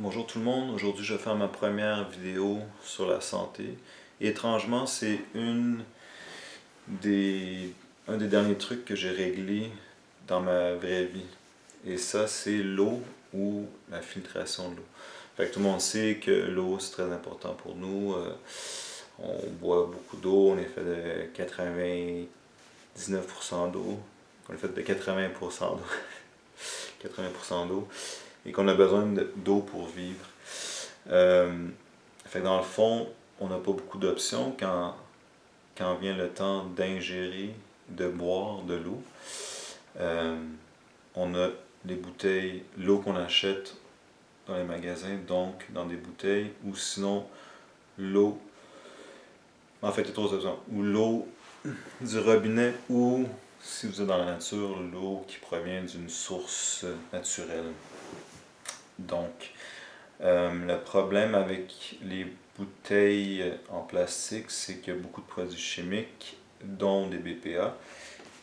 Bonjour tout le monde, aujourd'hui je vais faire ma première vidéo sur la santé. Et étrangement, c'est un des derniers trucs que j'ai réglé dans ma vraie vie. Et ça, c'est l'eau ou la filtration de l'eau. Fait que tout le monde sait que l'eau, c'est très important pour nous. On boit beaucoup d'eau, on est fait de 99% d'eau. On est fait de 80% d'eau. 80% d'eau. Et qu'on a besoin d'eau pour vivre. Fait que dans le fond, on n'a pas beaucoup d'options quand vient le temps d'ingérer, de boire de l'eau. On a les bouteilles, l'eau qu'on achète dans les magasins, donc dans des bouteilles, ou sinon l'eau, en fait, il y a trois options, ou l'eau du robinet, ou si vous êtes dans la nature, l'eau qui provient d'une source naturelle. Donc, le problème avec les bouteilles en plastique, c'est qu'il y a beaucoup de produits chimiques, dont des BPA.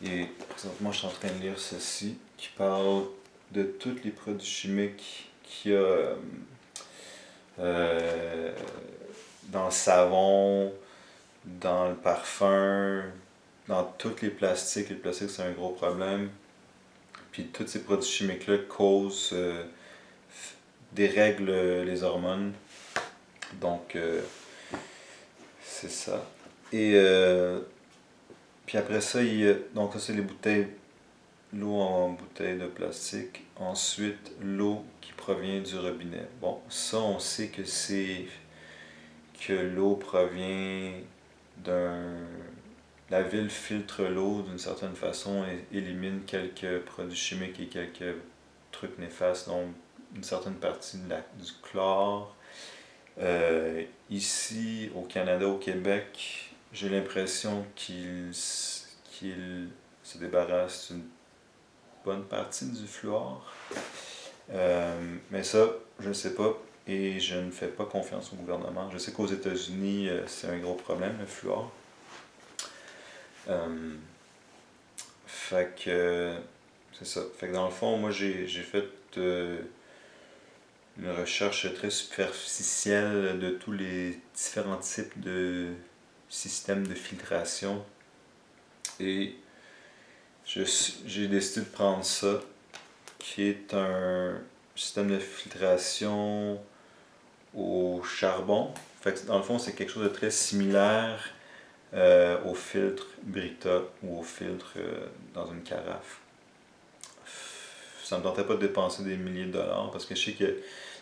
Et présentement, je suis en train de lire ceci, qui parle de tous les produits chimiques qu'il y a dans le savon, dans le parfum, dans tous les plastiques. Les plastiques, c'est un gros problème. Puis tous ces produits chimiques-là causent dérèglent les hormones. Donc, c'est ça. Et puis après ça, donc ça c'est les bouteilles, l'eau en bouteille de plastique. Ensuite, l'eau qui provient du robinet. Bon, ça on sait que l'eau provient d'un... La ville filtre l'eau d'une certaine façon et élimine quelques produits chimiques et quelques trucs néfastes, donc une certaine partie du chlore. Ici, au Canada, au Québec, j'ai l'impression qu'il se débarrasse d'une bonne partie du fluor. Mais ça, je ne sais pas et je ne fais pas confiance au gouvernement. Je sais qu'aux États-Unis, c'est un gros problème, le fluor. Fait que c'est ça. Fait que dans le fond, moi j'ai fait une recherche très superficielle de tous les différents types de systèmes de filtration. Et j'ai décidé de prendre ça, qui est un système de filtration au charbon. Fait que dans le fond, c'est quelque chose de très similaire au filtre Brita ou au filtre dans une carafe. Ça ne me tentait pas de dépenser des milliers de dollars parce que je sais que,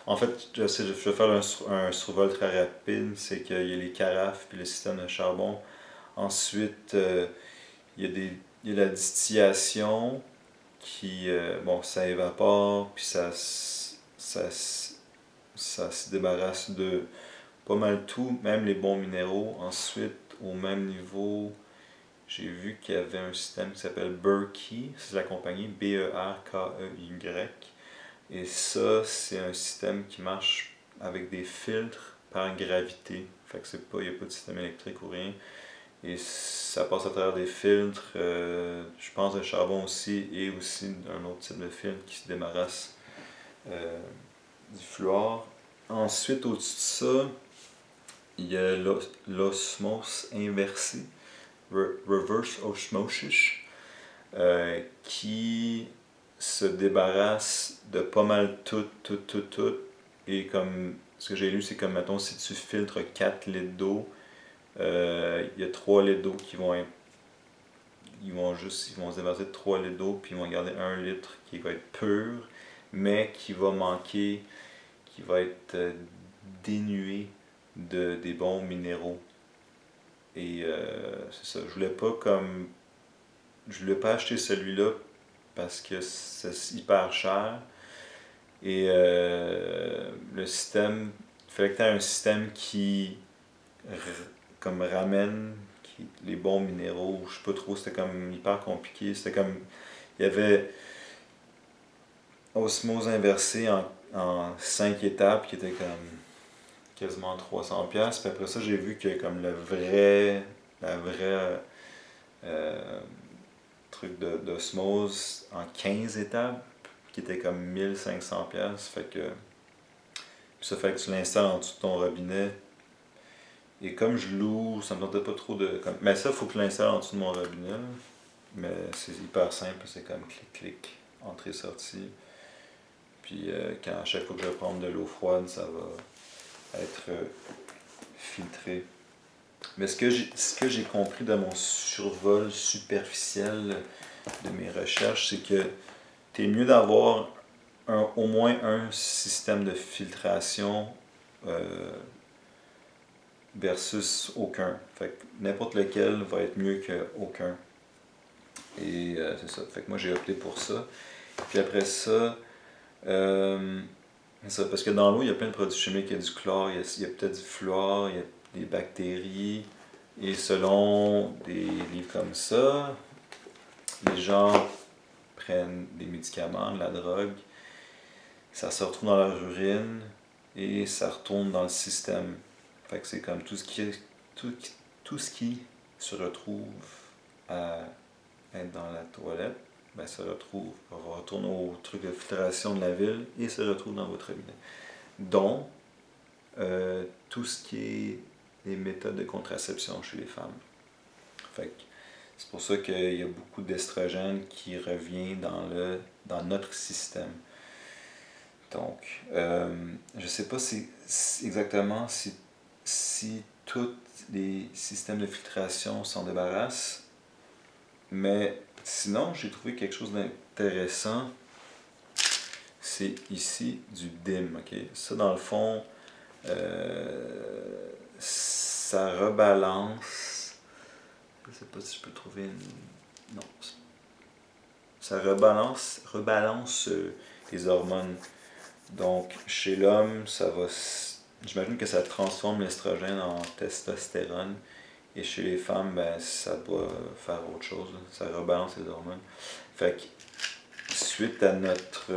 en fait, je vais faire un survol très rapide, c'est qu'il y a les carafes puis le système de charbon. Ensuite, il y a la distillation qui, bon, ça évapore puis ça se débarrasse de pas mal tout, même les bons minéraux. Ensuite, au même niveau, j'ai vu qu'il y avait un système qui s'appelle Berkey, c'est la compagnie Berkey. Et ça, c'est un système qui marche avec des filtres par gravité. Fait que il n'y a pas de système électrique ou rien. Et ça passe à travers des filtres, je pense de charbon aussi, et aussi d'un autre type de filtre qui se débarrasse du fluor. Ensuite, au-dessus de ça, il y a l'osmose inversée, reverse osmosis, qui se débarrasse de pas mal tout. Et comme ce que j'ai lu, c'est comme, mettons, si tu filtres 4 litres d'eau, il y a 3 litres d'eau qui vont ils vont se débarrasser de 3 litres d'eau, puis ils vont garder 1 litre qui va être pur, mais qui va manquer, qui va être dénué des bons minéraux. Et c'est ça, je voulais pas acheter celui-là parce que c'est hyper cher. Et le système, il fallait que tu aies un système qui comme ramène les bons minéraux. Je sais pas trop, c'était comme hyper compliqué. C'était comme, il y avait osmose inversée en 5 étapes qui était comme quasiment 300$. Puis après ça, j'ai vu que comme la vraie truc d'osmose en 15 étapes qui était comme 1500$. Fait que Ça fait que tu l'installes en dessous de ton robinet. Et comme je loue, ça me tentait pas trop de... Mais ça, il faut que je l'installe en dessous de mon robinet. Là. Mais c'est hyper simple, c'est comme clic-clic, entrée-sortie. Puis à chaque fois que je vais prendre de l'eau froide, ça va être filtré. Mais ce que j'ai compris dans mon survol superficiel de mes recherches, c'est que t'es mieux d'avoir au moins un système de filtration versus aucun. Fait que n'importe lequel va être mieux qu'aucun. Et c'est ça. Fait que moi j'ai opté pour ça. Puis après ça, parce que dans l'eau, il y a plein de produits chimiques. Il y a du chlore, il y a peut-être du fluor, il y a des bactéries. Et selon des livres comme ça, les gens prennent des médicaments, de la drogue, ça se retrouve dans leur urine et ça retourne dans le système. Fait que c'est comme tout ce qui se retrouve à être dans la toilette, ben ça retourne au truc de filtration de la ville et se retrouve dans votre robinet. Dont tout ce qui est les méthodes de contraception chez les femmes. Fait que c'est pour ça qu'il y a beaucoup d'estrogène qui revient dans notre système. Donc, je ne sais pas exactement si tous les systèmes de filtration s'en débarrassent, mais sinon, j'ai trouvé quelque chose d'intéressant. C'est ici du DIM. Okay? Ça, dans le fond, ça rebalance. Je ne sais pas si je peux trouver une... Non. Ça rebalance les hormones. Donc, chez l'homme, ça va... J'imagine que ça transforme l'estrogène en testostérone. Et chez les femmes, ben, ça doit faire autre chose. Là. Ça rebalance les hormones. Fait que, suite à notre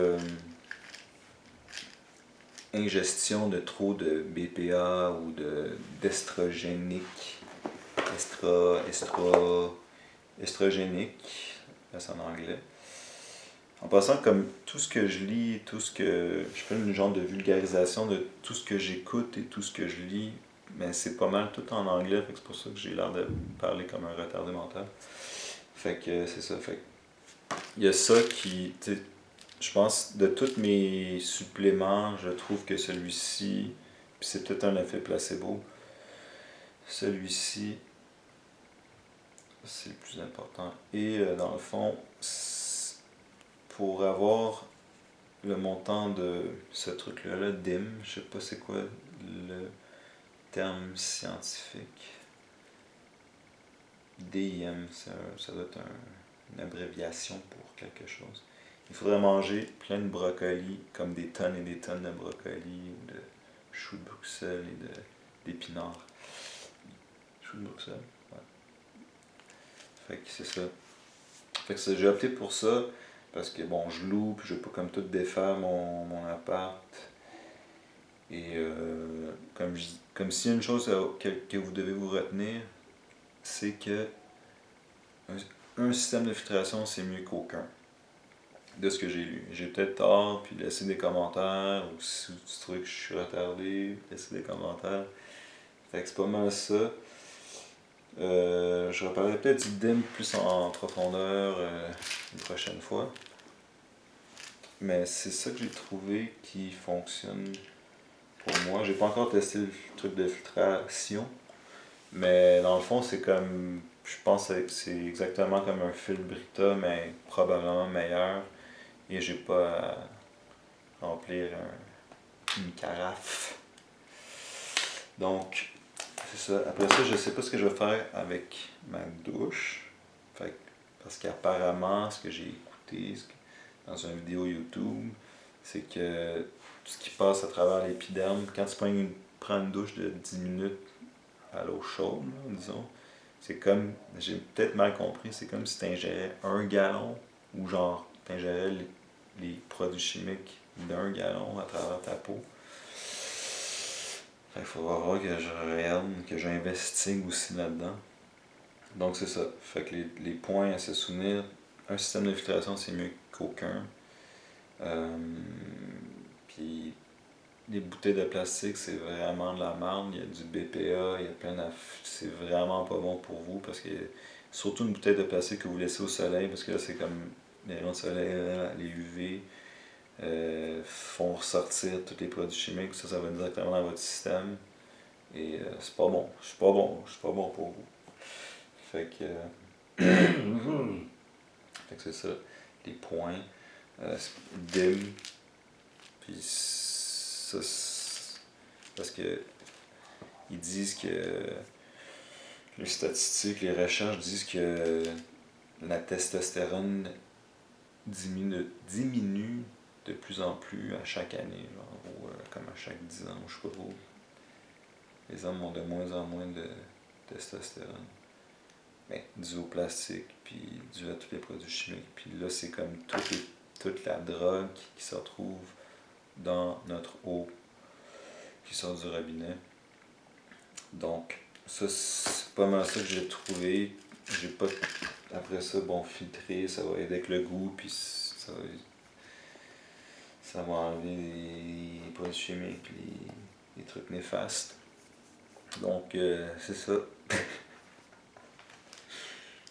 ingestion de trop de BPA ou d'estrogénique, estrogénique, c'est en anglais. En passant, comme tout ce que je lis, je fais une genre de vulgarisation de tout ce que j'écoute et tout ce que je lis, mais c'est pas mal tout en anglais, fait que c'est pour ça que j'ai l'air de parler comme un retardé mental. Fait que c'est ça, fait que il y a ça qui, je pense, de tous mes suppléments, je trouve que celui-ci, puis c'est peut-être un effet placebo, celui-ci, c'est le plus important. Et dans le fond, pour avoir le montant de ce truc-là, le DIM, je sais pas c'est quoi le terme scientifique. DIM, ça doit être une abréviation pour quelque chose. Il faudrait manger plein de brocolis, comme des tonnes et des tonnes de brocolis, ou de choux de Bruxelles et d'épinards. Choux de Bruxelles, ouais. Fait que c'est ça. Fait que j'ai opté pour ça, parce que bon, je loue, puis je veux pas comme tout défaire mon appart. Et comme s'il y a une chose que vous devez vous retenir, c'est que un système de filtration, c'est mieux qu'aucun. De ce que j'ai lu. J'ai peut-être tort, puis laissez des commentaires, ou si tu trouves que je suis retardé, laissez des commentaires. Fait que c'est pas mal ça. Je reparlerai peut-être du DIM plus en profondeur une prochaine fois. Mais c'est ça que j'ai trouvé qui fonctionne pour moi. J'ai pas encore testé le truc de filtration, mais dans le fond, c'est comme, je pense que c'est exactement comme un fil Brita, mais probablement meilleur. Et j'ai pas à remplir une carafe. Donc, c'est ça. Après ça, je sais pas ce que je vais faire avec ma douche. Parce qu'apparemment, ce que j'ai écouté dans une vidéo YouTube, c'est que tout ce qui passe à travers l'épiderme, quand tu prends une douche de 10 minutes à l'eau chaude, là, disons, c'est comme, j'ai peut-être mal compris, c'est comme si tu ingérais 1 gallon ou genre tu ingérais les produits chimiques d'1 gallon à travers ta peau. Il faudra voir que je regarde, que j'investigue aussi là-dedans. Donc c'est ça. Fait que les points à se souvenir, un système de filtration c'est mieux qu'aucun. Puis les bouteilles de plastique, c'est vraiment de la merde. Il y a du BPA, il y a plein de... C'est vraiment pas bon pour vous parce que surtout une bouteille de plastique que vous laissez au soleil parce que là c'est comme les rayons de soleil, les UV font ressortir tous les produits chimiques, ça va directement dans votre système et c'est pas bon, c'est pas bon pour vous. Fait que, fait que c'est ça, les points, DIM, puis ça, parce que ils disent que les statistiques, les recherches disent que la testostérone diminue de plus en plus à chaque année, genre, ou comme à chaque 10 ans, je sais pas trop. Les hommes ont de moins en moins de testostérone. Mais dû au plastique, puis dû à tous les produits chimiques. Puis là, c'est comme toute la drogue qui se retrouve dans notre eau qui sort du robinet. Donc, ça, c'est pas mal ça que j'ai trouvé. J'ai pas. Après ça, bon, filtrer, ça va aider avec le goût, puis ça va enlever les produits chimiques, les trucs néfastes. Donc, c'est ça.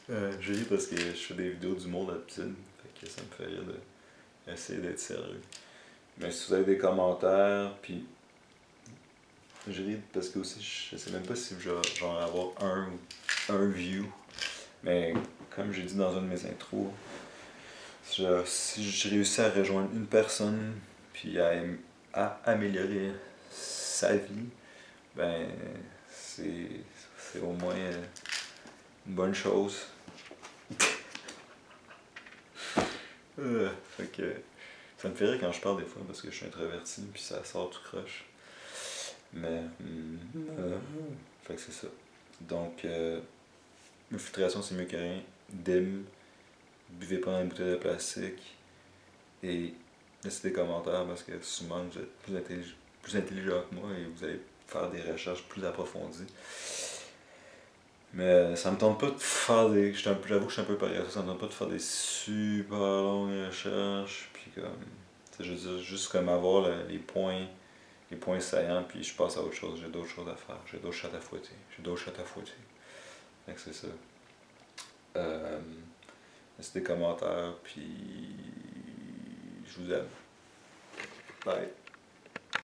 Je ris parce que je fais des vidéos d'humour de la piscine, fait que ça me fait rire d'essayer d'être sérieux. Mais si vous avez des commentaires, puis je ris parce que aussi je sais même pas si je vais genre avoir un view, mais comme j'ai dit dans une de mes intros, si je réussis à rejoindre une personne, puis à améliorer sa vie, ben c'est au moins une bonne chose. Fait que ça me fait rire quand je parle des fois parce que je suis introverti puis ça sort tout croche. Mais fait que c'est ça. Donc une filtration c'est mieux que rien. DIM, buvez pas dans une bouteille de plastique et laissez des commentaires parce que souvent vous êtes plus intelligent que moi et vous allez faire des recherches plus approfondies. Mais ça me tente pas de faire des. J'avoue que je suis un peu paresseux, ça me tente pas de faire des super longues recherches. Puis comme. Je veux dire, juste comme avoir les points saillants, puis je passe à autre chose. J'ai d'autres choses à faire. J'ai d'autres chats à fouetter. Fait que c'est ça. Laissez des commentaires, puis je vous aime. Bye.